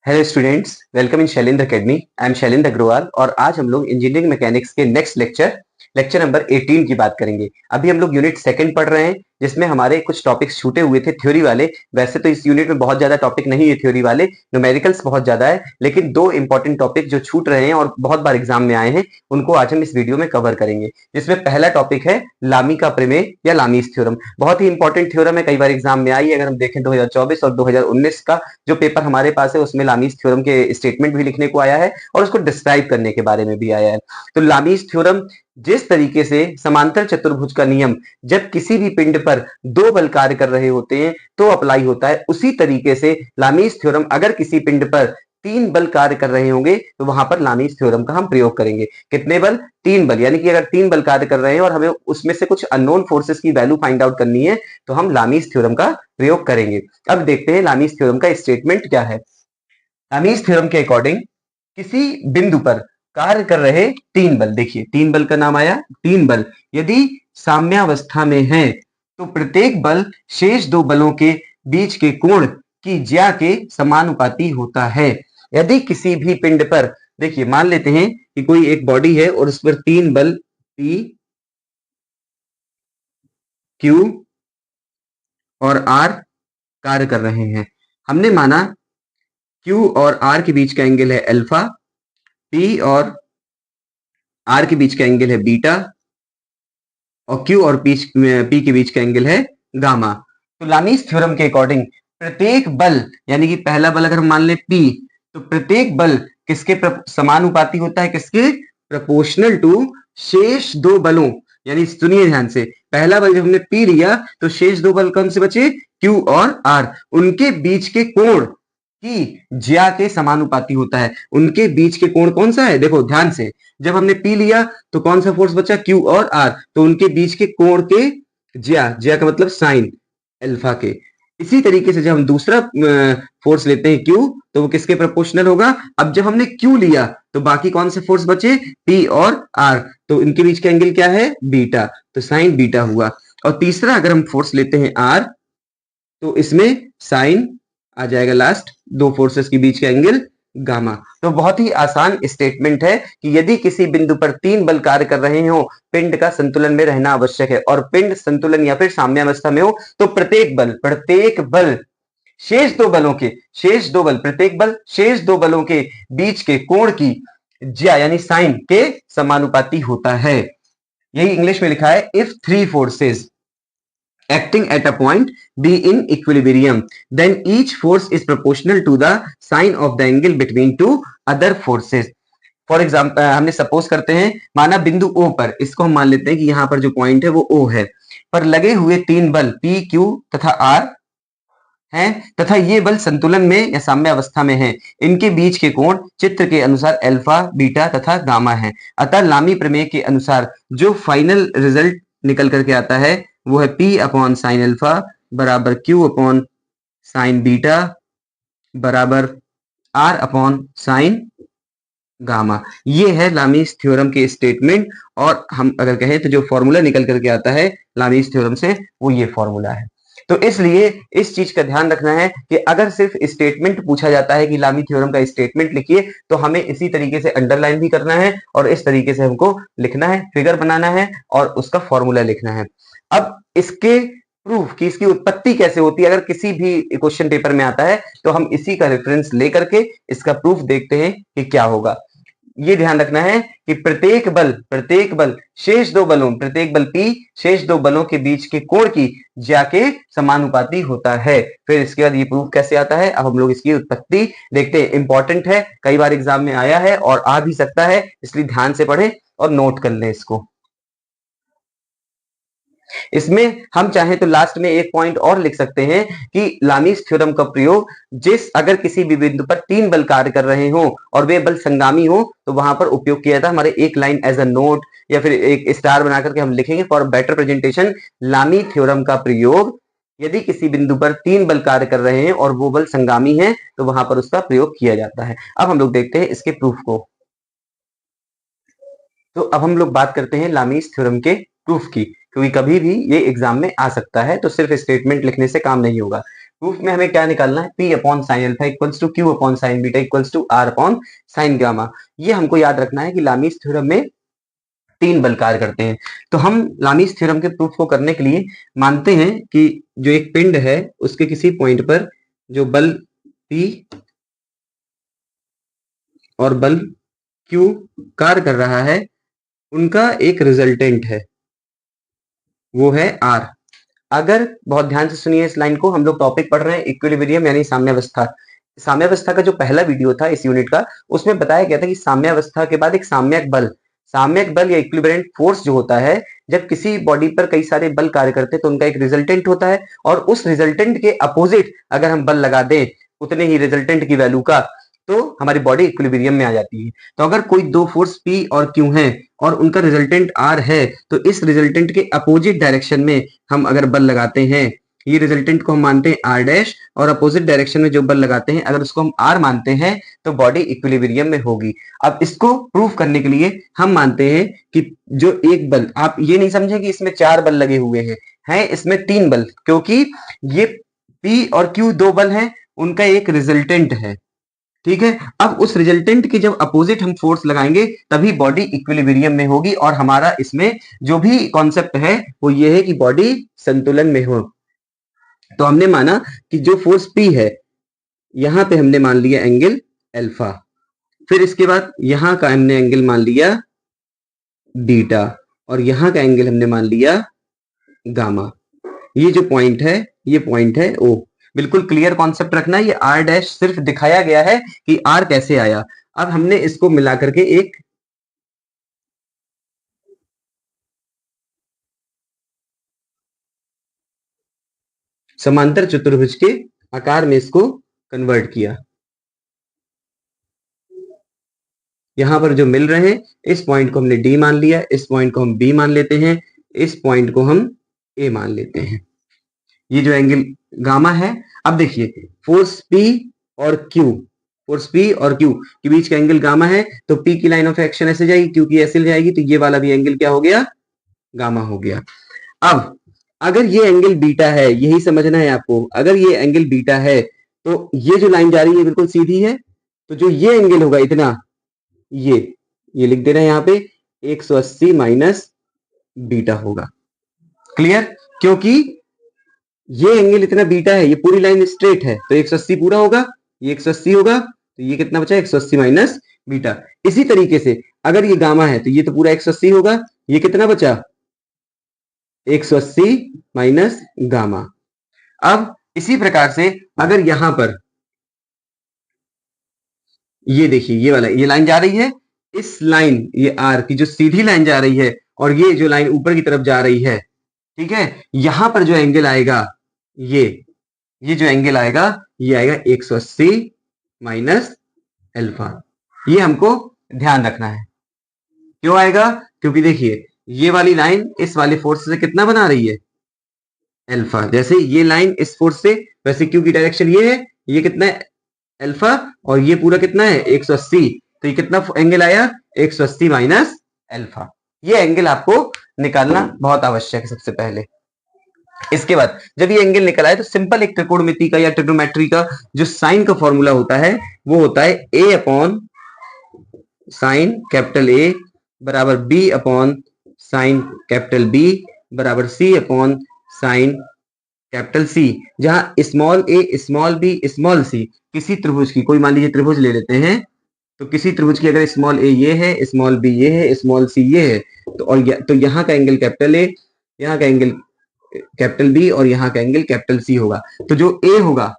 Hello students, welcome in Shailendra academy. I am Shailendra Agarwal और आज हम लोग इंजीनियरिंग मैकेनिक्स के नेक्स्ट लेक्चर नंबर 18 की बात करेंगे। अभी हम लोग यूनिट सेकंड पढ़ रहे हैं जिसमें हमारे कुछ टॉपिक्स छूटे हुए थे थ्योरी वाले। वैसे तो इस यूनिट में बहुत ज्यादा टॉपिक नहीं है थ्योरी वाले, न्यूमेरिकल्स बहुत ज्यादा है, लेकिन दो इंपॉर्टेंट टॉपिक जो छूट रहे हैं और बहुत बार एग्जाम में आए हैं उनको आज हम इस वीडियो में कवर करेंगे। जिसमें पहला टॉपिक है लामी का प्रमेय या लामीज थ्योरम। बहुत ही इंपॉर्टेंट थ्योरम है, कई बार एग्जाम में आई है। अगर हम देखें 2024 और 2019 का जो पेपर हमारे पास है उसमें लामीज थ्योरम के स्टेटमेंट भी लिखने को आया है और उसको डिस्क्राइब करने के बारे में भी आया है। तो लामीज थ्योरम जिस तरीके से समांतर चतुर्भुज का नियम जब किसी भी पिंड पर दो बल कार्य कर रहे होते हैं तो अप्लाई होता है, उसी तरीके से लामीज थ्योरम अगर किसी पिंड पर तीन बल कार्य कर रहे होंगे तो वहां पर लामीज थ्योरम का हम प्रयोग करेंगे। कितने बल? तीन बल। यानी कि अगर तीन बल कार्य कर रहे हैं और हमें उसमें से कुछ अननोन फोर्सेस की वैल्यू फाइंड आउट करनी है तो हम लामीज थ्योरम का प्रयोग करेंगे। अब देखते हैं लामीज थ्योरम का स्टेटमेंट क्या है। लामीज थ्योरम के अकॉर्डिंग किसी बिंदु पर कार्य कर रहे तीन बल, देखिए तीन बल का नाम आया, तीन बल यदि साम्यावस्था में है तो प्रत्येक बल शेष दो बलों के बीच के कोण की ज्या के समानुपाती होता है। यदि किसी भी पिंड पर, देखिए मान लेते हैं कि कोई एक बॉडी है और उस पर तीन बल P, Q और R कार्य कर रहे हैं। हमने माना Q और R के बीच का एंगल है अल्फा, P और R के बीच का एंगल है बीटा और Q और P के बीच का एंगल है गामा। तो लामीज थ्योरम के अकॉर्डिंग प्रत्येक बल, यानी कि पहला बल अगर हम मान लें P, तो प्रत्येक बल किसके समानुपाती होता है? किसके? प्रोपोर्शनल टू शेष दो बलों। यानी सुनिए ध्यान से, पहला बल जब हमने P लिया तो शेष दो बल कौन से बचे? Q और R। उनके बीच के कोण की ज्या के समानुपाती होता है। उनके बीच के कोण कौन सा है? देखो ध्यान से, जब हमने P लिया तो कौन सा फोर्स बचा? Q और R। तो उनके बीच के कोण के ज्या का मतलब साइन अल्फा के। इसी तरीके से जब हम दूसरा फोर्स लेते हैं Q तो वो किसके प्रोपोर्शनल होगा? अब जब हमने Q लिया तो बाकी कौन से फोर्स बचे? P और R। तो इनके बीच का एंगल क्या है? बीटा। तो साइन बीटा हुआ। और तीसरा अगर हम फोर्स लेते हैं R तो इसमें साइन आ जाएगा लास्ट, दो फोर्सेस के बीच का एंगल गामा। तो बहुत ही आसान स्टेटमेंट है कि यदि किसी बिंदु पर तीन बल कार्य कर रहे हो, पिंड का संतुलन में रहना आवश्यक है और पिंड संतुलन या फिर साम्यावस्था में हो तो प्रत्येक बल शेष दो बलों के, शेष दो बल, प्रत्येक बल शेष दो बलों के बीच के कोण की ज्या यानी साइन के समानुपाती होता है। यही इंग्लिश में लिखा है, if three forces acting at a point be in equilibrium then each force is proportional to the sine of the angle between two other forces। For example हमने सपोज करते हैं, माना बिंदु O पर, इसको हम मान लेते हैं कि यहां पर जो पॉइंट है वो O है, पर लगे हुए तीन बल P, Q तथा R हैं तथा ये बल संतुलन में या साम्य अवस्था में हैं। इनके बीच के कोण चित्र के अनुसार अल्फा, बीटा तथा गामा है। अतः लामी प्रमेय के अनुसार जो फाइनल रिजल्ट निकल करके आता है वो है P अपॉन साइन अल्फा बराबर Q अपॉन साइन बीटा बराबर R अपॉन साइन गामा। ये है लामीज थ्योरम के स्टेटमेंट। और हम अगर कहें तो जो फॉर्मूला निकल करके आता है लामीज थ्योरम से वो ये फॉर्मूला है। तो इसलिए इस चीज का ध्यान रखना है कि अगर सिर्फ स्टेटमेंट पूछा जाता है कि लामी थ्योरम का स्टेटमेंट लिखिए तो हमें इसी तरीके से अंडरलाइन भी करना है और इस तरीके से हमको लिखना है, फिगर बनाना है और उसका फॉर्मूला लिखना है। अब इसके प्रूफ की इसकी उत्पत्ति कैसे होती है अगर किसी भी क्वेश्चन पेपर में आता है तो हम इसी का रेफरेंस लेकर के इसका प्रूफ देखते हैं कि क्या होगा। ये ध्यान रखना है कि प्रत्येक बल शेष दो बलों, प्रत्येक बल P शेष दो बलों के बीच के कोण की ज्या के समानुपाती होता है। फिर इसके बाद ये प्रूफ कैसे आता है, अब हम लोग इसकी उत्पत्ति देखते हैं। इंपॉर्टेंट है, कई बार एग्जाम में आया है और आ भी सकता है, इसलिए ध्यान से पढ़ें और नोट कर लें इसको। इसमें हम चाहें तो लास्ट में एक पॉइंट और लिख सकते हैं कि लामीज थ्योरम का प्रयोग अगर किसी भी बिंदु पर तीन बल कार्य कर रहे हो और वे बल संगामी हो तो वहां पर उपयोग किया जाता है। हमारे एक लाइन एज अ नोट या फिर एक स्टार बना करके हम लिखेंगे फॉर बेटर प्रेजेंटेशन, लामी थ्योरम का प्रयोग यदि किसी बिंदु पर तीन बल कार्य कर रहे हैं और वो बल संगामी है तो वहां पर उसका प्रयोग किया जाता है। अब हम लोग देखते हैं इसके प्रूफ को। तो अब हम लोग बात करते हैं लामीज थ्योरम के प्रूफ की, क्योंकि कभी भी ये एग्जाम में आ सकता है तो सिर्फ स्टेटमेंट लिखने से काम नहीं होगा। प्रूफ में हमें क्या निकालना है, P upon sine alpha equals to Q upon sine beta equals to R upon sine gamma. ये हमको याद रखना है कि लामीस थ्योरम में 3 बल कार्य करते हैं। तो हम लामीस थ्योरम के प्रूफ को करने के लिए मानते हैं कि जो एक पिंड है उसके किसी पॉइंट पर जो बल P और बल Q कार्य कर रहा है उनका एक रिजल्टेंट है, वो है R। अगर बहुत ध्यान से सुनिए इस लाइन को, हम लोग टॉपिक पढ़ रहे हैं इक्विलिब्रियम यानी साम्यावस्था। साम्यावस्था का जो पहला वीडियो था इस यूनिट का, उसमें बताया गया था कि साम्यावस्था के बाद एक साम्यक बल या इक्विलिब्रियंट फोर्स जो होता है, जब किसी बॉडी पर कई सारे बल कार्य करते हैं तो उनका एक रिजल्टेंट होता है, और उस रिजल्टेंट के अपोजिट अगर हम बल लगा दें उतने ही रिजल्टेंट की वैल्यू का, तो हमारी बॉडी इक्विलिब्रियम में आ जाती है। तो अगर कोई दो फोर्स P और Q हैं और उनका रिजल्टेंट R है, तो इस रिजल्टेंट के अपोजिट डायरेक्शन में हम अगर बल लगाते हैं, ये रिजल्टेंट को हम मानते हैं R डैश, और अपोजिट डायरेक्शन में जो बल लगाते हैं अगर उसको हम R मानते हैं, तो बॉडी इक्विलिब्रियम में होगी। अब इसको प्रूफ करने के लिए हम मानते हैं कि जो एक बल, आप ये नहीं समझे कि इसमें 4 बल लगे हुए हैं इसमें 3 बल, क्योंकि ये P और Q 2 बल हैं, उनका एक रिजल्टेंट है। ठीक है, अब उस रिजल्टेंट के जब अपोजिट हम फोर्स लगाएंगे तभी बॉडी इक्विलिब्रियम में होगी, और हमारा इसमें जो भी कॉन्सेप्ट है वो ये है कि बॉडी संतुलन में हो। तो हमने माना कि जो फोर्स P है, यहां पे हमने मान लिया एंगल अल्फा, फिर इसके बाद यहां का हमने एंगल मान लिया बीटा, और यहां का एंगल हमने मान लिया गामा। ये जो पॉइंट है ये पॉइंट है O। बिल्कुल क्लियर कॉन्सेप्ट रखना है, ये R डैश सिर्फ दिखाया गया है कि R कैसे आया। अब हमने इसको मिला करके एक समांतर चतुर्भुज के आकार में इसको कन्वर्ट किया। यहां पर जो मिल रहे हैं, इस पॉइंट को हमने D मान लिया, इस पॉइंट को हम B मान लेते हैं, इस पॉइंट को हम A मान लेते हैं। ये जो एंगल गामा है, अब देखिए फोर्स P और Q के बीच का एंगल गामा है, तो P की लाइन ऑफ एक्शन ऐसे जाएगी, Q की ऐसे जाएगी, तो ये वाला भी एंगल क्या हो गया, गामा हो गया। अब अगर ये एंगल बीटा है, यही समझना है आपको, अगर ये एंगल बीटा है तो ये जो लाइन जा रही है बिल्कुल सीधी है, तो जो ये एंगल होगा इतना, ये लिख देना यहाँ पे 180 माइनस बीटा होगा। क्लियर, क्योंकि ये एंगल इतना बीटा है, ये पूरी लाइन स्ट्रेट है, तो 180 पूरा होगा, ये 180 होगा, तो ये कितना बचा 180 माइनस बीटा। इसी तरीके से अगर ये गामा है तो ये तो पूरा 180 होगा, ये कितना बचा 180 माइनस गामा। अब इसी प्रकार से अगर यहां पर ये देखिए ये वाला, ये लाइन जा रही है, इस लाइन ये R की जो सीधी लाइन जा रही है, और ये जो लाइन ऊपर की तरफ जा रही है, ठीक है, यहां पर जो एंगल आएगा, ये जो एंगल आएगा, ये आएगा 180 माइनस अल्फा। ये हमको ध्यान रखना है। क्यों आएगा, क्योंकि देखिए ये वाली लाइन इस वाले फोर्स से कितना बना रही है, अल्फा। जैसे ये लाइन इस फोर्स से, वैसे क्यू की डायरेक्शन ये है, ये कितना है अल्फा, और ये पूरा कितना है 180, तो ये कितना एंगल आया 180 माइनस अल्फा। ये एंगल आपको निकालना बहुत आवश्यक है सबसे पहले। इसके बाद जब ये एंगल निकल आए तो सिंपल एक त्रिकोणमिति का या ट्रिग्नोमेट्री का जो साइन का फॉर्मूला होता है वो होता है A upon sine capital A बराबर B upon sine capital B बराबर C upon sine capital C, जहां small a small b small c किसी त्रिभुज की, कोई मान लीजिए त्रिभुज ले लेते हैं, तो किसी त्रिभुज की अगर स्मॉल a ये है, स्मॉल b ये है, स्मॉल c ये है, तो यहाँ का एंगल कैपिटल A, यहाँ का एंगल कैपिटल B और यहाँ का एंगल कैपिटल C होगा। तो जो A होगा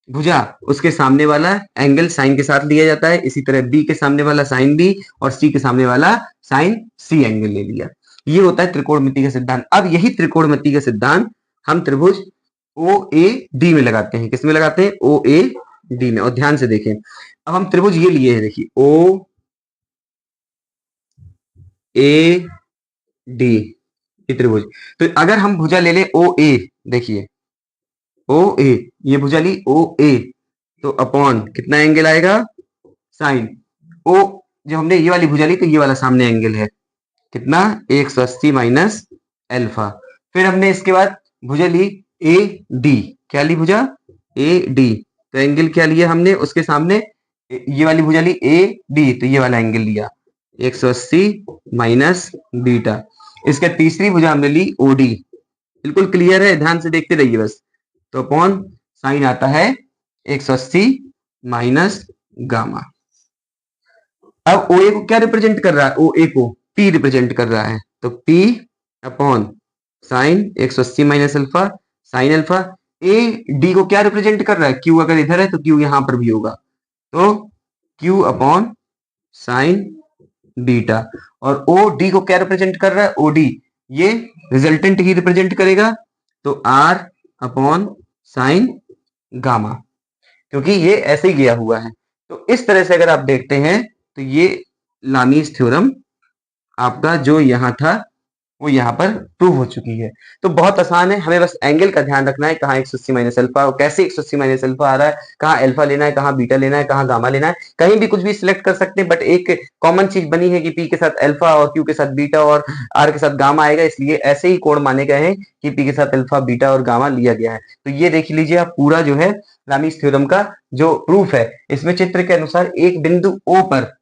भुजा, उसके सामने वाला एंगल साइन के साथ लिया जाता है, इसी तरह B के सामने वाला साइन B और C के सामने वाला साइन C एंगल ले लिया। ये होता है त्रिकोणमिति का सिद्धांत। अब यही त्रिकोणमिति का सिद्धांत हम त्रिभुज OAD में लगाते हैं। किस में लगाते हैं, OAD में। और ध्यान से देखें, अब हम त्रिभुज ये लिए हैं, देखिए OAD ये त्रिभुज। तो अगर हम भुजा ले लें OA, देखिए OA, ये भुजा ली OA, तो अपॉन कितना एंगल आएगा साइन O, जब हमने ये वाली भुजा ली तो ये वाला सामने एंगल है कितना 180 माइनस अल्फा। फिर हमने इसके बाद भुजा ली AD, क्या ली भुजा ए डी, तो एंगल क्या लिया हमने उसके सामने, ये वाली भुजा ली ए डी, तो ये वाला एंगल लिया 180 माइनस बीटा। इसका तीसरी भुजा हमने ली ओ डी, बिल्कुल क्लियर है, ध्यान से देखते रहिए बस। तो अपॉन साइन आता है 180 माइनस गामा। अब ओ ए को क्या रिप्रेजेंट कर रहा है, ओ ए को पी रिप्रेजेंट कर रहा है, तो P upon sine 180 minus alpha sine alpha. A D को क्या रिप्रेजेंट कर रहा है, क्यू अगर इधर है तो क्यू यहां पर भी होगा, तो क्यू अपॉन साइन बीटा। और ओ डी को क्या रिप्रेजेंट कर रहा है, ओ डी ये रिजल्टेंट ही रिप्रेजेंट करेगा, तो आर अपॉन साइन गामा, क्योंकि ये ऐसे ही गया हुआ है। तो इस तरह से अगर आप देखते हैं तो ये लामीज थ्योरम आपका जो यहां था वो यहाँ पर प्रूव हो चुकी है। तो बहुत आसान है, हमें बस एंगल का ध्यान रखना है, कहाँ 180 माइनस अल्फा, कैसे 180 माइनस अल्फा आ रहा है, कहाँ अल्फा लेना है, कहाँ बीटा लेना है, कहाँ गामा लेना है, कहीं भी कुछ भी सिलेक्ट कर सकते हैं, बट एक कॉमन चीज बनी है कि पी के साथ अल्फा और क्यू के साथ बीटा और आर के साथ गामा आएगा, इसलिए ऐसे ही कोड माने गए हैं कि पी के साथ अल्फा बीटा और गामा लिया गया है। तो ये देख लीजिए आप पूरा जो है लामीज थ्योरम का जो प्रूफ है, इसमें चित्र के अनुसार एक बिंदु ओ पर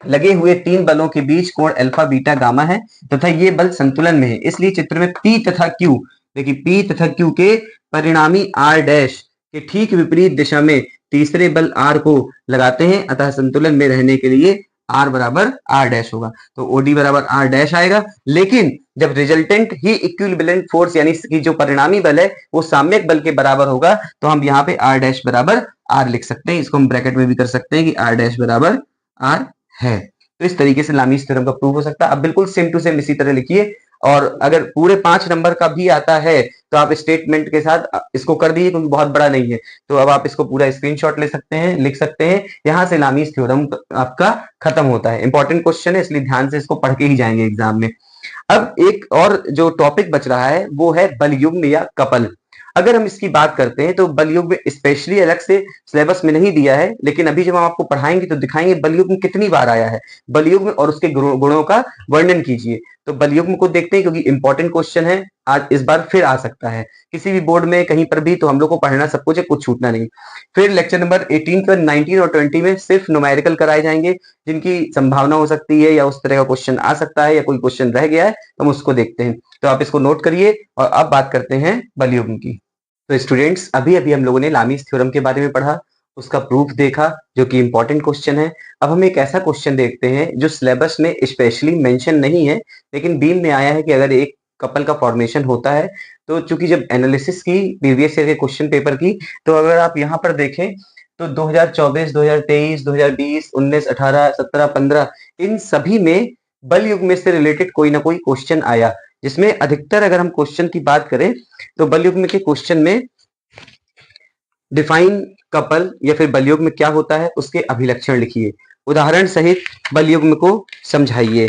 लगे हुए तीन बलों के बीच कोण अल्फा बीटा गामा है तथा ये बल संतुलन में है, इसलिए चित्र में P तथा Q, देखिए P तथा Q के परिणामी R डैश के ठीक विपरीत दिशा में तीसरे बल R को लगाते हैं, अतः संतुलन में रहने के लिए R बराबर R डैश होगा, तो OD बराबर R डैश आएगा। लेकिन जब रिजल्टेंट ही इक्विवेलेंट फोर्स यानी कि जो परिणामी बल है वो साम्यक बल के बराबर होगा, तो हम यहाँ पे R डैश बराबर R लिख सकते हैं, इसको हम ब्रैकेट में भी कर सकते हैं कि R डैश बराबर R है। तो इस तरीके से लामीज थ्योरम का प्रूफ हो सकता है। अब बिल्कुल सेम टू सेम इसी तरह लिखिए, और अगर पूरे 5 नंबर का भी आता है तो आप स्टेटमेंट के साथ इसको कर दीजिए, क्योंकि बहुत बड़ा नहीं है, तो अब आप इसको पूरा स्क्रीनशॉट ले सकते हैं, लिख सकते हैं, यहां से लामीज थ्योरम आपका खत्म होता है। इंपॉर्टेंट क्वेश्चन है, इसलिए ध्यान से इसको पढ़ के ही जाएंगे एग्जाम में। अब एक और जो टॉपिक बच रहा है वो है बलयुग्म या कपल। अगर हम इसकी बात करते हैं तो बलयुग्म स्पेशली अलग से सिलेबस में नहीं दिया है, लेकिन अभी जब हम आपको पढ़ाएंगे तो दिखाएंगे बलयुग्म कितनी बार आया है, बलयुग्म और उसके गुणों का वर्णन कीजिए। तो बलयुग्म को देखते हैं, क्योंकि इंपॉर्टेंट क्वेश्चन है, आज इस बार फिर आ सकता है किसी भी बोर्ड में कहीं पर भी, तो हम लोग को पढ़ना सब कुछ है, कुछ छूटना नहीं। फिर लेक्चर नंबर 18 19 और 20 में सिर्फ न्यूमेरिकल कराए जाएंगे, जिनकी संभावना हो सकती है या उस तरह का क्वेश्चन आ सकता है या कोई क्वेश्चन रह गया है, तो हम उसको देखते हैं। तो आप इसको नोट करिए, और अब बात करते हैं बलयुग्म की। तो स्टूडेंट्स अभी अभी हम लोगों ने लामीज थ्योरम के बारे में पढ़ा, उसका प्रूफ देखा जो कि इंपॉर्टेंट क्वेश्चन है। अब हम एक ऐसा क्वेश्चन देखते हैं जो सिलेबस में स्पेशली मेंशन नहीं है, लेकिन बीम में आया है कि अगर एक कपल का फॉर्मेशन होता है, तो चूंकि जब एनालिसिस की प्रीवियस ईयर के क्वेश्चन पेपर की, तो अगर आप यहाँ पर देखें तो 2024, 2023, 2020, 19, 18, 17, 15 इन सभी में बल युग में से रिलेटेड कोई ना कोई क्वेश्चन आया, जिसमें अधिकतर अगर हम क्वेश्चन की बात करें तो बलयुग्म के क्वेश्चन में डिफाइन कपल या फिर बलयुग्म क्या होता है उसके अभिलक्षण लिखिए, उदाहरण सहित बलयुग्म को समझाइए।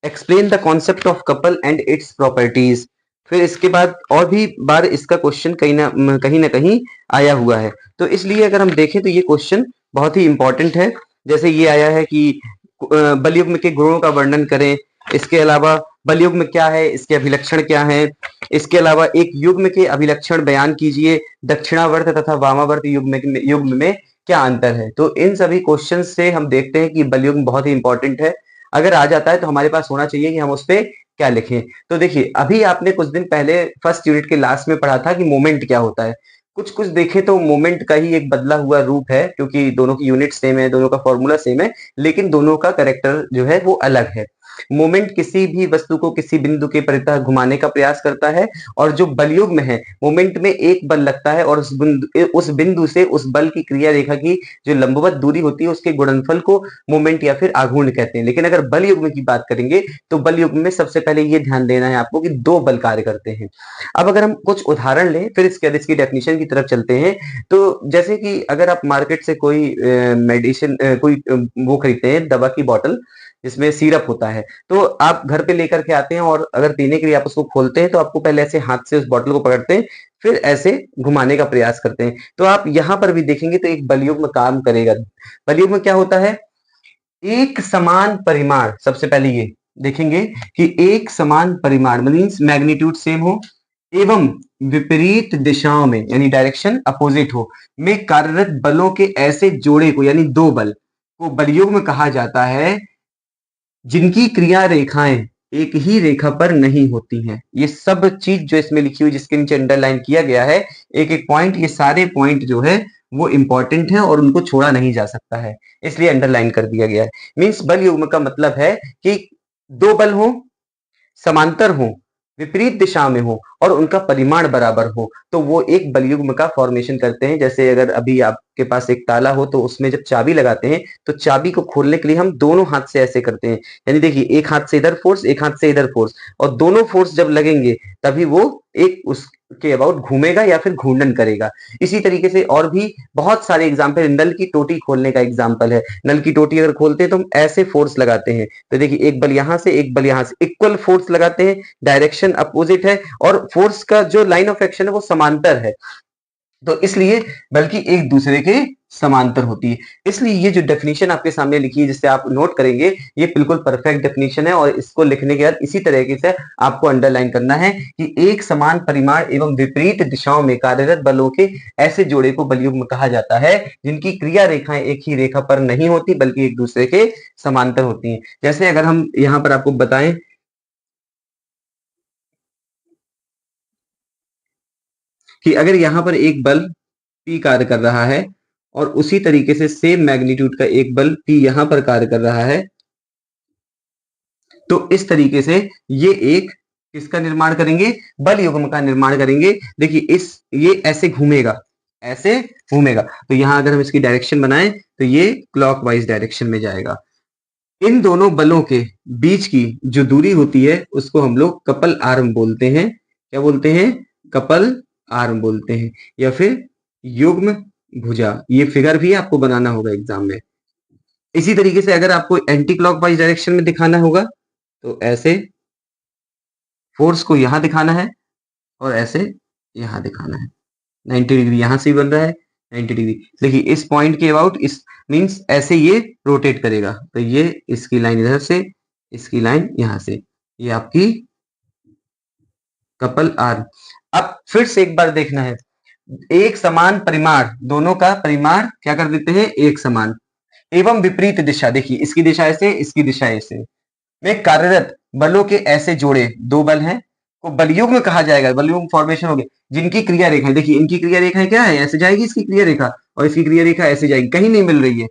Explain the concept of couple and its properties. फिर इसके बाद और भी बार इसका क्वेश्चन कहीं ना कहीं आया हुआ है, तो इसलिए अगर हम देखें तो ये क्वेश्चन बहुत ही इंपॉर्टेंट है। जैसे ये आया है कि बलयुग्म के गुणों का वर्णन करें, इसके अलावा बलयुग्म क्या है, इसके अभिलक्षण क्या हैं, इसके अलावा एक युग्म के अभिलक्षण बयान कीजिए, दक्षिणावर्त तथा वामावर्त युग्म में क्या अंतर है। तो इन सभी क्वेश्चन से हम देखते हैं कि बलयुग्म बहुत ही इंपॉर्टेंट है, अगर आ जाता है तो हमारे पास होना चाहिए कि हम उस पर क्या लिखें। तो देखिए अभी आपने कुछ दिन पहले फर्स्ट यूनिट के लास्ट में पढ़ा था कि मोमेंट क्या होता है, कुछ कुछ देखें तो मोमेंट का ही एक बदला हुआ रूप है, क्योंकि दोनों की यूनिट सेम है, दोनों का फॉर्मूला सेम है, लेकिन दोनों का कैरेक्टर जो है वो अलग है। मोमेंट किसी भी वस्तु को किसी बिंदु के परितः घुमाने का प्रयास करता है, और जो बलयुग्म है मोमेंट में एक बल लगता है और उस बिंदु से उस बल की क्रिया रेखा की जो लंबवत दूरी होती है उसके गुणनफल को मोमेंट या फिर आघूर्ण कहते हैं। लेकिन अगर बल युग्म की बात करेंगे तो बल युग्म में सबसे पहले ये ध्यान देना है आपको कि दो बल कार्य करते हैं। अब अगर हम कुछ उदाहरण लें फिर इसके बाद इसकी डेफिनेशन की तरफ चलते हैं, तो जैसे कि अगर आप मार्केट से कोई मेडिसिन कोई वो खरीदते हैं दवा की बोतल जिसमें सिरप होता है, तो आप घर पे लेकर के आते हैं और अगर पीने के लिए आप उसको खोलते हैं तो आपको पहले ऐसे हाथ से उस बोतल को पकड़ते हैं, फिर ऐसे घुमाने का प्रयास करते हैं। तो आप यहाँ पर भी देखेंगे तो एक बलयुग्म काम करेगा। बलयुग्म क्या होता है, एक समान परिमाण, सबसे पहले ये देखेंगे कि एक समान परिमाण मीन्स मैग्नीट्यूड सेम हो, एवं विपरीत दिशाओं में यानी डायरेक्शन अपोजिट हो में कार्यरत बलों के ऐसे जोड़े को यानी दो बल को बलयुग्म कहा जाता है जिनकी क्रिया रेखाएं एक ही रेखा पर नहीं होती हैं। ये सब चीज जो इसमें लिखी हुई जिसके नीचे अंडरलाइन किया गया है एक एक पॉइंट, ये सारे पॉइंट जो है वो इंपॉर्टेंट है और उनको छोड़ा नहीं जा सकता है, इसलिए अंडरलाइन कर दिया गया है। मीन्स बल युग्म का मतलब है कि दो बल हो, समांतर हो, विपरीत दिशा में हो और उनका परिमाण बराबर हो तो वो एक बलयुग्म का फॉर्मेशन करते हैं। जैसे अगर अभी आपके पास एक ताला हो तो उसमें जब चाबी लगाते हैं तो चाबी को खोलने के लिए हम दोनों हाथ से ऐसे करते हैं, यानी देखिए एक हाथ से इधर फोर्स, एक हाथ से इधर फोर्स, और दोनों फोर्स जब लगेंगे तभी वो एक उसके अबाउट घूमेगा या फिर घूर्णन करेगा। इसी तरीके से और भी बहुत सारे एग्जाम्पल, नल की टोटी खोलने का एग्जाम्पल है। नल की टोटी अगर खोलते हैं तो हम ऐसे फोर्स लगाते हैं, तो देखिए एक बल यहां से एक बल यहां से, इक्वल फोर्स लगाते हैं, डायरेक्शन अपोजिट है और फोर्स का जो लाइन ऑफ एक्शन है वो समांतर है, तो इसलिए बल्कि एक दूसरे के समांतर होती है। इसलिए ये जो डेफिनेशन आपके सामने लिखी है जिससे आप नोट करेंगे ये बिल्कुल परफेक्ट डेफिनेशन है और इसको लिखने के बाद इसी तरीके से आपको अंडरलाइन करना है कि एक समान परिमाण एवं विपरीत दिशाओं में कार्यरत बलों के ऐसे जोड़े को बलयुग्म कहा जाता है जिनकी क्रिया रेखाएं एक ही रेखा पर नहीं होती बल्कि एक दूसरे के समांतर होती हैं। जैसे अगर हम यहाँ पर आपको बताएं कि अगर यहाँ पर एक बल P कार्य कर रहा है और उसी तरीके से सेम मैग्नीट्यूड का एक बल P यहां पर कार्य कर रहा है, तो इस तरीके से ये एक किसका निर्माण करेंगे, बल युग्म का निर्माण करेंगे। देखिए इस ये ऐसे घूमेगा, ऐसे घूमेगा, तो यहां अगर हम इसकी डायरेक्शन बनाएं तो ये क्लॉकवाइज डायरेक्शन में जाएगा। इन दोनों बलों के बीच की जो दूरी होती है उसको हम लोग कपल आर्म बोलते हैं। क्या बोलते हैं, कपल आर्म बोलते हैं या फिर युग्म भुजा। ये फिगर भी आपको बनाना होगा एग्जाम में। इसी तरीके से अगर आपको एंटी क्लॉकवाइज डायरेक्शन में दिखाना होगा तो ऐसे फोर्स को यहां दिखाना है और ऐसे यहां दिखाना है। 90 डिग्री यहां से भी बन रहा है, 90 डिग्री देखिए इस पॉइंट के अबाउट, इस मींस ऐसे ये रोटेट करेगा, तो ये इसकी लाइन इधर से, इसकी लाइन यहां से, ये आपकी कपल आर्म। अब फिर से एक बार देखना है, एक समान परिमाण, दोनों का परिमाण क्या कर देते हैं, एक समान एवं विपरीत दिशा, देखिए इसकी दिशा ऐसे, इसकी दिशा ऐसे में कार्यरत बलों के ऐसे जोड़े, दो बल हैं, को बलयुग्म कहा जाएगा। बलयुग्म फॉर्मेशन हो गए जिनकी क्रिया रेखा, देखिए इनकी क्रिया रेखा क्या है, ऐसे जाएगी इसकी क्रिया रेखा और इसकी क्रिया रेखा ऐसे जाएगी, कहीं नहीं मिल रही है,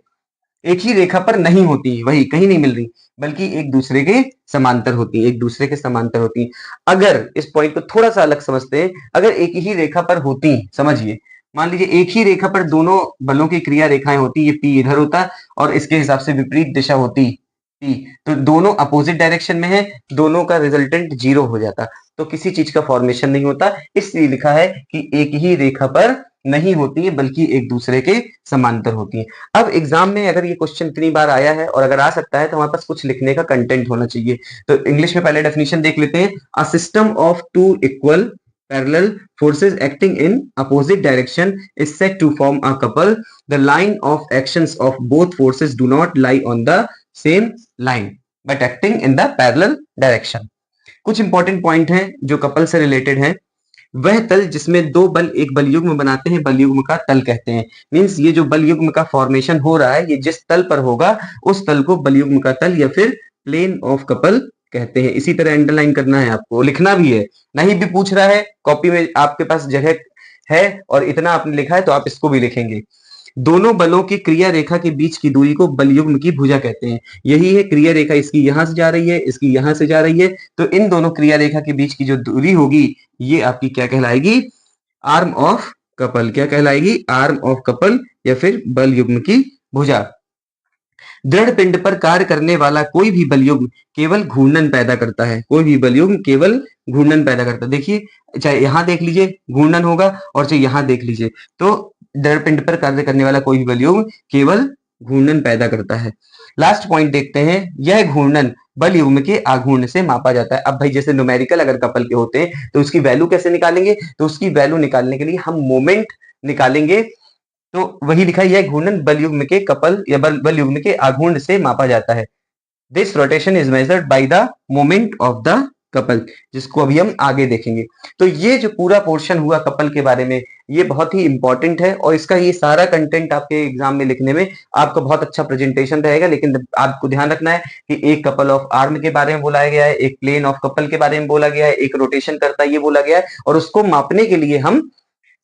एक ही रेखा पर नहीं होती, वही कहीं नहीं मिल रही बल्कि एक दूसरे के समांतर होती है, एक दूसरे के समांतर होती है। अगर इस पॉइंट को थोड़ा सा अलग समझते हैं, अगर एक ही रेखा पर होती, समझिए मान लीजिए एक ही रेखा पर दोनों बलों की क्रिया रेखाएं होती, ये पी इधर होता और इसके हिसाब से विपरीत दिशा होती पी, तो दोनों अपोजिट डायरेक्शन में है, दोनों का रिजल्टेंट जीरो हो जाता, तो किसी चीज का फॉर्मेशन नहीं होता। इसलिए लिखा है कि एक ही रेखा पर नहीं होती है बल्कि एक दूसरे के समांतर होती है। अब एग्जाम में अगर ये क्वेश्चन इतनी बार आया है और अगर आ सकता है तो हमारे पास कुछ लिखने का कंटेंट होना चाहिए। तो इंग्लिश में पहले डेफिनेशन देख लेते हैं। A system of two equal parallel forces acting in opposite direction is said to form a couple. The line of actions of both forces do not lie on the same line but acting in the parallel direction. कुछ important point हैं जो couple से related हैं। वह तल जिसमें दो बल एक बलयुग्म बनाते हैं बलयुग्म का तल कहते हैं। मींस ये जो बलयुग्म का फॉर्मेशन हो रहा है ये जिस तल पर होगा उस तल को बलयुग्म का तल या फिर प्लेन ऑफ कपल कहते हैं। इसी तरह अंडरलाइन करना है, आपको लिखना भी है, नहीं भी पूछ रहा है कॉपी में आपके पास जगह है और इतना आपने लिखा है तो आप इसको भी लिखेंगे। दोनों बलों की क्रिया रेखा के बीच की दूरी को बलयुग्म की भुजा कहते हैं। यही है क्रिया रेखा, इसकी यहां से जा रही है, इसकी यहां से जा रही है, तो इन दोनों क्रिया रेखा के बीच की जो दूरी होगी ये आपकी क्या कहलाएगी, आर्म ऑफ कपल। क्या कहलाएगी, आर्म ऑफ कपल या फिर बल युग्म की भुजा। दृढ़ पिंड पर कार्य करने वाला कोई भी बलयुग्म केवल घूर्णन पैदा करता है, कोई भी बलयुग्म केवल घूर्णन पैदा करता है। देखिए चाहे यहां देख लीजिए घूर्णन होगा और चाहे यहां देख लीजिए, तो दृढ़ पिंड पर कार्य करने वाला कोई भी बलयुग्म केवल घूर्णन पैदा करता है। लास्ट पॉइंट देखते हैं, यह घूर्णन बल युग्म के आघूर्ण से मापा जाता है। अब भाई जैसे न्यूमेरिकल अगर कपल के होते हैं तो उसकी वैल्यू कैसे निकालेंगे, तो उसकी वैल्यू निकालने के लिए हम मोमेंट निकालेंगे, तो वही लिखा है यह घूर्णन बल युग्म के कपल या बल युग्म के आघूर्ण से मापा जाता है। This rotation is measured by the moment of the couple, जिसको अभी हम आगे देखेंगे। तो ये जो पूरा पोर्शन हुआ कपल के बारे में, ये बहुत ही इंपॉर्टेंट है और इसका ये सारा कंटेंट आपके एग्जाम में लिखने में आपका बहुत अच्छा प्रेजेंटेशन रहेगा। लेकिन आपको ध्यान रखना है कि एक कपल ऑफ आर्म के बारे में बोला गया है, एक प्लेन ऑफ कपल के बारे में बोला गया है, एक रोटेशन करता है ये बोला गया है, और उसको मापने के लिए हम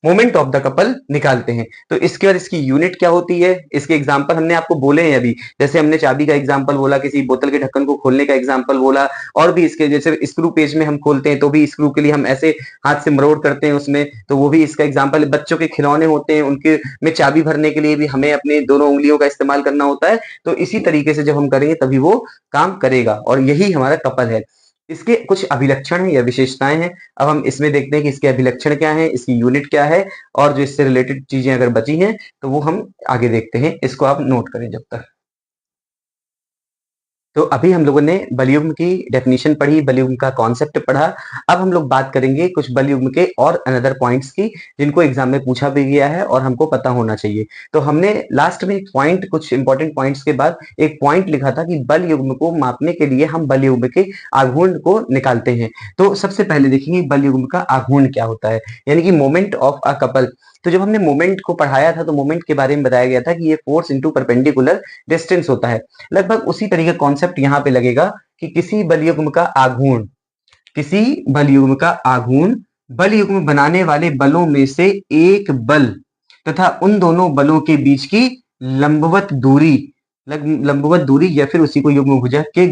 मोमेंट ऑफ द कपल निकालते हैं। तो इसके बाद इसकी यूनिट क्या होती है, इसके एग्जांपल हमने आपको बोले हैं अभी, जैसे हमने चाबी का एग्जांपल बोला, किसी बोतल के ढक्कन को खोलने का एग्जांपल बोला, और भी इसके जैसे स्क्रू पेज में हम खोलते हैं तो भी स्क्रू के लिए हम ऐसे हाथ से मरोड़ करते हैं उसमें, तो वो भी इसका एग्जांपल। बच्चों के खिलौने होते हैं, उनके में चाबी भरने के लिए भी हमें अपने दोनों उंगलियों का इस्तेमाल करना होता है। तो इसी तरीके से जब हम करेंगे तभी वो काम करेगा, और यही हमारा कपल है। इसके कुछ अभिलक्षण हैं या विशेषताएं हैं। अब हम इसमें देखते हैं कि इसके अभिलक्षण क्या है, इसकी यूनिट क्या है, और जो इससे रिलेटेड चीजें अगर बची हैं तो वो हम आगे देखते हैं। इसको आप नोट करें जब तक। तो अभी हम लोगों ने बलयुग्म की डेफिनेशन पढ़ी, बलयुग्म का कॉन्सेप्ट पढ़ा। अब हम लोग बात करेंगे कुछ बलयुग्म के और अनदर पॉइंट्स की, जिनको एग्जाम में पूछा भी गया है और हमको पता होना चाहिए। तो हमने लास्ट में एक पॉइंट, कुछ इंपॉर्टेंट पॉइंट्स के बाद एक पॉइंट लिखा था कि बलयुग्म को मापने के लिए हम बलयुग्म के आघूर्ण को निकालते हैं। तो सबसे पहले देखेंगे बलयुग्म का आघूर्ण क्या होता है, यानी कि मोमेंट ऑफ अ कपल। तो जब हमने मोमेंट को पढ़ाया था तो मोमेंट के बारे में बताया गया था कि ये फोर्स इनटू परपेंडिकुलर डिस्टेंस होता है। लगभग उसी तरीके कॉन्सेप्ट यहाँ पे लगेगा कि किसी बलयुग्म का आघूर्ण, किसी बलयुग्म का आघूर्ण बलयुग्म बनाने वाले बलों में से एक बल तथा उन दोनों बलों के बीच की लंबवत दूरी, लंबवत दूरी या फिर उसी को युग्म भुजा के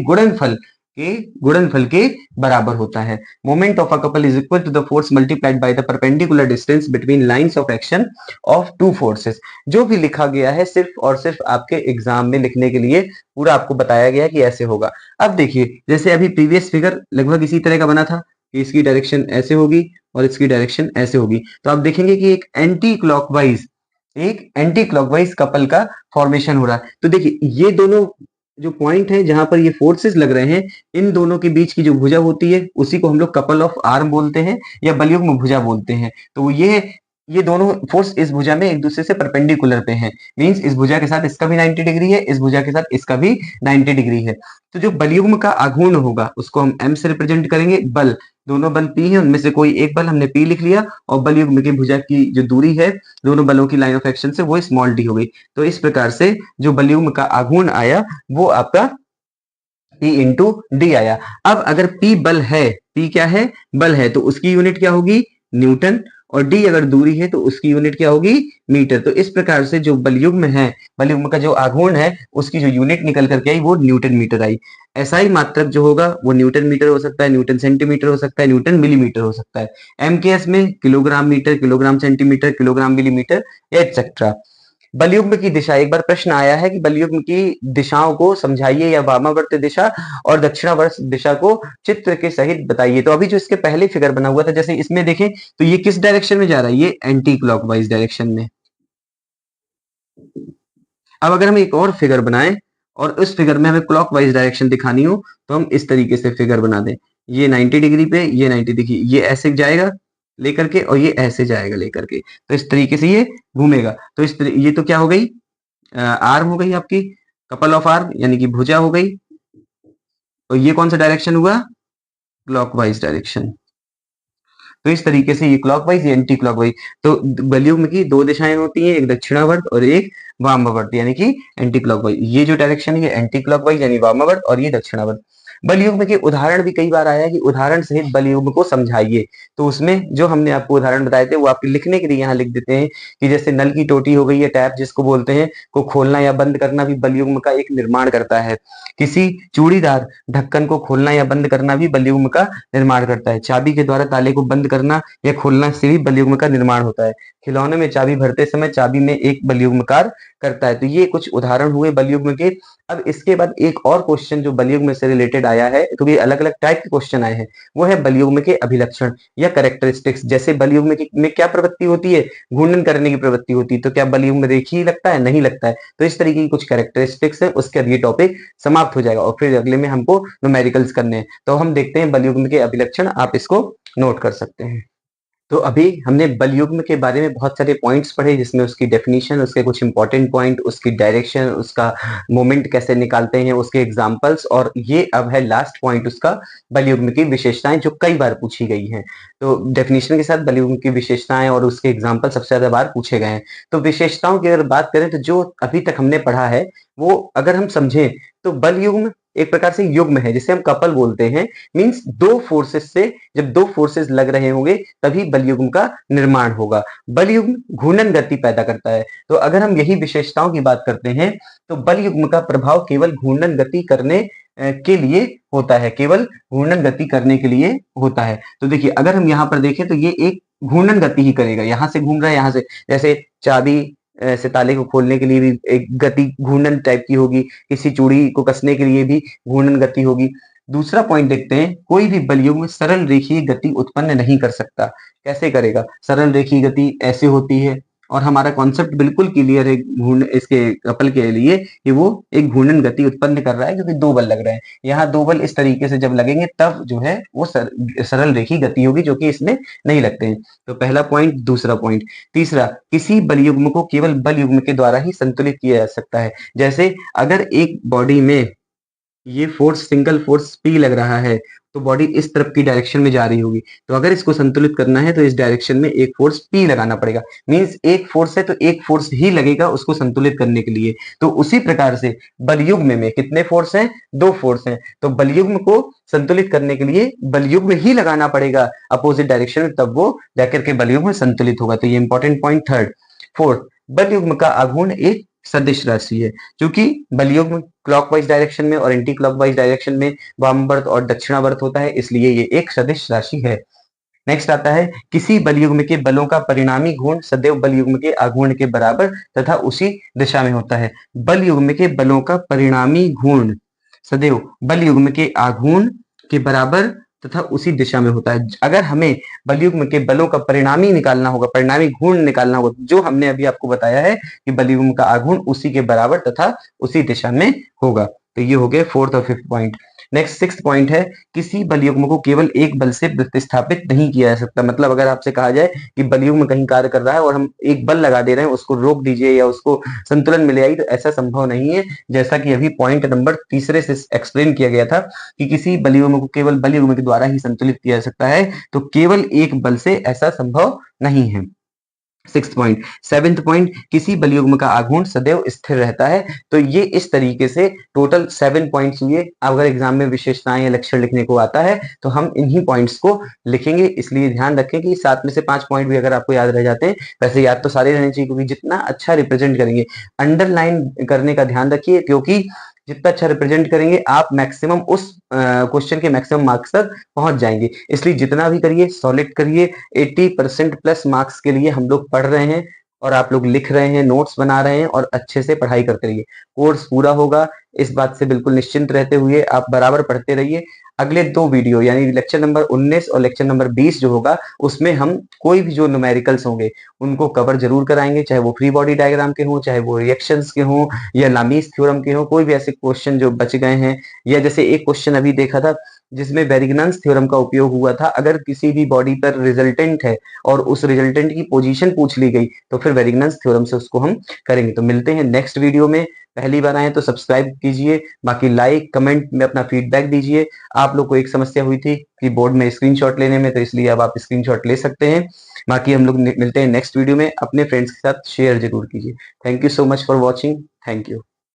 बराबर होता है। Moment of a couple is equal to the force multiplied by the perpendicular distance between lines of action of two forces. जो भी लिखा गया है सिर्फ और सिर्फ आपके एग्जाम में लिखने के लिए पूरा आपको बताया गया है कि ऐसे होगा। अब देखिए, जैसे अभी प्रीवियस फिगर लगभग इसी तरह का बना था कि इसकी डायरेक्शन ऐसे होगी और इसकी डायरेक्शन ऐसे होगी। तो आप देखेंगे कि एक एंटी क्लॉकवाइज कपल का फॉर्मेशन हो रहा है। तो देखिए, ये दोनों जो पॉइंट है जहां पर ये फोर्सेस लग रहे हैं, इन दोनों के बीच की जो भुजा होती है उसी को हम लोग कपल ऑफ आर्म बोलते हैं या बलयुग्म भुजा बोलते हैं। तो ये दोनों फोर्स इस भुजा में एक दूसरे से परपेंडिकुलर पे हैं, मींस इस भुजा के साथ इसका भी 90 डिग्री है, इस भुजा के साथ इसका भी 90 डिग्री है। तो जो बलयुग्म का आघूर्ण होगा उसको हम m से रिप्रेजेंट करेंगे। बल, दोनों बल P है, उनमें से कोई एक बल हमने P लिख लिया, और बलयुग्म की भुजा की जो दूरी है दोनों बलों की लाइन ऑफ एक्शन से वो स्मॉल d हो गई। तो इस प्रकार से जो बलयुग्म का आघूर्ण आया वो आपका P इंटू डी आया। अब अगर P बल है, P क्या है, बल है, तो उसकी यूनिट क्या होगी, न्यूटन, और D अगर दूरी है तो उसकी यूनिट क्या होगी, मीटर। तो इस प्रकार से जो बलयुग्म है, बलयुग्म का जो आघूर्ण है उसकी जो यूनिट निकल करके आई वो न्यूटन मीटर आई। एसआई मात्रक जो होगा वो न्यूटन मीटर हो सकता है, न्यूटन सेंटीमीटर हो सकता है, न्यूटन मिलीमीटर हो सकता है। एमकेएस में kilogram metre, kilogram centimetre, kilogram millimetre, et cetera. बलयुग्म की दिशा, एक बार प्रश्न आया है कि बलयुग्म की दिशाओं को समझाइए या वामावर्त दिशा और दक्षिणावर्त दिशा को चित्र के सहित बताइए। तो अभी जो इसके पहले फिगर बना हुआ था, जैसे इसमें देखें तो ये किस डायरेक्शन में जा रहा है, ये एंटी क्लॉकवाइज डायरेक्शन में। अब अगर हम एक और फिगर बनाएं और उस फिगर में हमें क्लॉकवाइज डायरेक्शन दिखानी हो तो हम इस तरीके से फिगर बना दें। ये 90 डिग्री पे, ये 90, देखिए ये ऐसे जाएगा लेकर के और ये ऐसे जाएगा लेकर के, तो इस तरीके से ये घूमेगा। तो ये तो क्या हो गई, आर्म हो गई आपकी, कपल ऑफ आर्म यानी कि भुजा हो गई। और ये कौन सा डायरेक्शन हुआ, क्लॉकवाइज डायरेक्शन। तो इस तरीके से ये क्लॉकवाइज, ये एंटी क्लॉकवाइज। तो बलयुग्म की दो दिशाएं होती हैं, एक दक्षिणावर्त और एक वामावर्त यानी कि एंटी क्लॉकवाइज। ये जो डायरेक्शन है ये एंटी क्लॉकवाइज यानी वामावर्त, और ये दक्षिणावर्त। बलयुग्म के उदाहरण भी कई बार आया है कि उदाहरण सहित बलयुग्म को समझाइए। तो उसमें जो हमने आपको उदाहरण बताए थे वो आपके लिखने के लिए यहाँ लिख देते हैं कि जैसे नल की टोटी हो गई है, टैप जिसको बोलते हैं, को खोलना या बंद करना भी बलयुग्म का एक निर्माण करता है। किसी चूड़ीदार ढक्कन को खोलना या बंद करना भी बलयुग्म का निर्माण करता है। चाबी के द्वारा ताले को बंद करना या खोलना से भी बलयुग्म का निर्माण होता है। खिलौने में चाबी भरते समय चाबी में एक बलयुग्म कार्य करता है। तो ये कुछ उदाहरण हुए बलयुग्म के। अब इसके बाद एक और क्वेश्चन जो बलयुग्म से रिलेटेड आया है, क्योंकि अलग अलग टाइप के क्वेश्चन आए हैं, वो है बलयुग्म के अभिलक्षण या कैरेक्टरिस्टिक्स। जैसे बलयुग्म में क्या प्रवृत्ति होती है, घूर्णन करने की प्रवृत्ति होती है, तो क्या बलयुग्म रेखीय लगता है, नहीं लगता है। तो इस तरीके की कुछ कैरेक्टरिस्टिक्स है, उसके बाद ये टॉपिक समाप्त हो जाएगा और फिर अगले में हमको न्यूमेरिकल्स करने हैं। तो हम देखते हैं बलयुग्म के अभिलक्षण, आप इसको नोट कर सकते हैं। तो अभी हमने बल युग्म के बारे में बहुत सारे पॉइंट्स पढ़े, जिसमें उसकी डेफिनेशन, उसके कुछ इंपॉर्टेंट पॉइंट, उसकी डायरेक्शन, उसका मोमेंट कैसे निकालते हैं, उसके एग्जांपल्स, और ये अब है लास्ट पॉइंट उसका, बल युग्म की विशेषताएं, जो कई बार पूछी गई हैं। तो डेफिनेशन के साथ बल युग्म की विशेषताएं और उसके एग्जाम्पल सबसे ज्यादा बार पूछे गए हैं। तो विशेषताओं की अगर बात करें तो जो अभी तक हमने पढ़ा है वो अगर हम समझें तो बल युग्म एक प्रकार से युग्म है, जिसे हम कपल बोलते हैं। मींस दो फोर्सेस से, जब दो फोर्सेस लग रहे होंगे तभी बल युग्म का निर्माण होगा। बल युग्म घूर्णन गति पैदा करता है। तो अगर हम यही विशेषताओं की बात करते हैं तो बल युग्म का प्रभाव केवल घूर्णन गति करने के लिए होता है, केवल घूर्णन गति करने के लिए होता है। तो देखिए अगर हम यहाँ पर देखें तो ये एक घूर्णन गति ही करेगा, यहां से घूम रहा है, यहां से, जैसे चाबी से ताले को खोलने के लिए भी एक गति घूर्णन टाइप की होगी, किसी चूड़ी को कसने के लिए भी घूर्णन गति होगी। दूसरा पॉइंट देखते हैं, कोई भी बल युग्म सरल रेखीय गति उत्पन्न नहीं कर सकता। कैसे करेगा? सरल रेखीय गति ऐसे होती है, और हमारा कॉन्सेप्ट बिल्कुल क्लियर है घूर्ण इसके कपल के लिए कि वो एक घूर्णन गति उत्पन्न कर रहा है, क्योंकि दो बल लग रहे हैं। यहाँ दो बल इस तरीके से जब लगेंगे तब जो है वो सरल रेखीय गति होगी, जो कि इसमें नहीं लगते हैं। तो पहला पॉइंट, दूसरा पॉइंट। तीसरा, किसी बल युग्म को केवल बल युग्म के द्वारा ही संतुलित किया जा सकता है। जैसे अगर एक बॉडी में ये फोर्स, सिंगल फोर्स P लग रहा है, तो बॉडी इस तरफ की डायरेक्शन में जा रही होगी, तो अगर इसको संतुलित करना है तो इस डायरेक्शन में एक फोर्स P लगाना पड़ेगा। मींस एक फोर्स है तो एक फोर्स ही लगेगा उसको संतुलित करने के लिए। तो उसी प्रकार से बल युग्म में कितने फोर्स हैं? दो फोर्स हैं। तो बल युग्म को संतुलित करने के लिए बल युग्म ही लगाना पड़ेगा अपोजिट डायरेक्शन में, तब वो जाकर के बल युग्म संतुलित होगा। तो ये इंपॉर्टेंट पॉइंट थर्ड। फोर्थ, बल युग्म का आघूर्ण एक सदिश राशि है। क्योंकि बल युग्म क्लॉकवाइज डायरेक्शन में और एंटी क्लॉकवाइज डायरेक्शन में वामवर्त और दक्षिणावर्त होता है, इसलिए ये एक सदिश राशि है। नेक्स्ट आता है, किसी बल युग्म के बलों का परिणामी घूर्ण सदैव बल युग्म के आघूर्ण के बराबर तथा उसी दिशा में होता है। बल युग्म के बलों का परिणामी घूर्ण सदैव बल युग्म के आघूर्ण के बराबर तथा उसी दिशा में होता है। अगर हमें बल युग्म के बलों का परिणामी निकालना होगा, परिणामी घूर्ण निकालना होगा, जो हमने अभी आपको बताया है कि बल युग्म का आघूर्ण उसी के बराबर तथा उसी दिशा में होगा। तो ये हो गए फोर्थ और fifth point. Next sixth point है, किसी बल युग्म को केवल एक बल से प्रतिस्थापित नहीं किया जा सकता। मतलब अगर आपसे कहा जाए कि बल युग्म कहीं कार्य कर रहा है और हम एक बल लगा दे रहे हैं, उसको रोक दीजिए या उसको संतुलन में ले आइए, तो ऐसा संभव नहीं है। जैसा कि अभी पॉइंट नंबर तीसरे से एक्सप्लेन किया गया था कि किसी बल युग्म को केवल बल युग्म के द्वारा ही संतुलित किया जा सकता है, तो केवल एक बल से ऐसा संभव नहीं है। Sixth point. सेवेंथ पॉइंट, किसी बल युग्म का आघूर्ण सदैव स्थिर रहता है। तो ये इस तरीके से टोटल 7 पॉइंट्स हुए। अगर एग्जाम में विशेषताएं या लक्षण लिखने को आता है तो हम इन्हीं पॉइंट्स को लिखेंगे, इसलिए ध्यान रखें कि 7 में से 5 पॉइंट भी अगर आपको याद रह जाते हैं, वैसे याद तो सारे रहने चाहिए, क्योंकि जितना अच्छा रिप्रेजेंट करेंगे, अंडरलाइन करने का ध्यान रखिए, क्योंकि जितना अच्छा रिप्रेजेंट करेंगे आप मैक्सिमम उस क्वेश्चन के मैक्सिमम मार्क्स तक पहुंच जाएंगे। इसलिए जितना भी करिए सॉलिड करिए। 80% प्लस मार्क्स के लिए हम लोग पढ़ रहे हैं और आप लोग लिख रहे हैं, नोट्स बना रहे हैं, और अच्छे से पढ़ाई करते रहिए। कोर्स पूरा होगा, इस बात से बिल्कुल निश्चिंत रहते हुए आप बराबर पढ़ते रहिए। अगले 2 वीडियो यानी लेक्चर नंबर 19 और लेक्चर नंबर 20 जो होगा, उसमें हम कोई भी जो न्यूमेरिकल्स होंगे उनको कवर जरूर कराएंगे, चाहे वो फ्री बॉडी डायग्राम के हों, चाहे वो रिएक्शंस के हों, या लामीस थ्योरम के हों। कोई भी ऐसे क्वेश्चन जो बच गए हैं, या जैसे एक क्वेश्चन अभी देखा था जिसमें वेरिगनन्स थ्योरम का उपयोग हुआ था, अगर किसी भी बॉडी पर रिजल्टेंट है और उस रिजल्टेंट की पोजीशन पूछ ली गई तो फिर वेरिगनन्स थ्योरम से उसको हम करेंगे। तो मिलते हैं नेक्स्ट वीडियो में। पहली बार आए तो सब्सक्राइब कीजिए, बाकी लाइक कमेंट में अपना फीडबैक दीजिए। आप लोग को एक समस्या हुई थी कि बोर्ड में स्क्रीनशॉट लेने में, तो इसलिए अब आप स्क्रीनशॉट ले सकते हैं। बाकी हम लोग मिलते हैं नेक्स्ट वीडियो में। अपने फ्रेंड्स के साथ शेयर जरूर कीजिए। Thank you so much for watching. Thank you.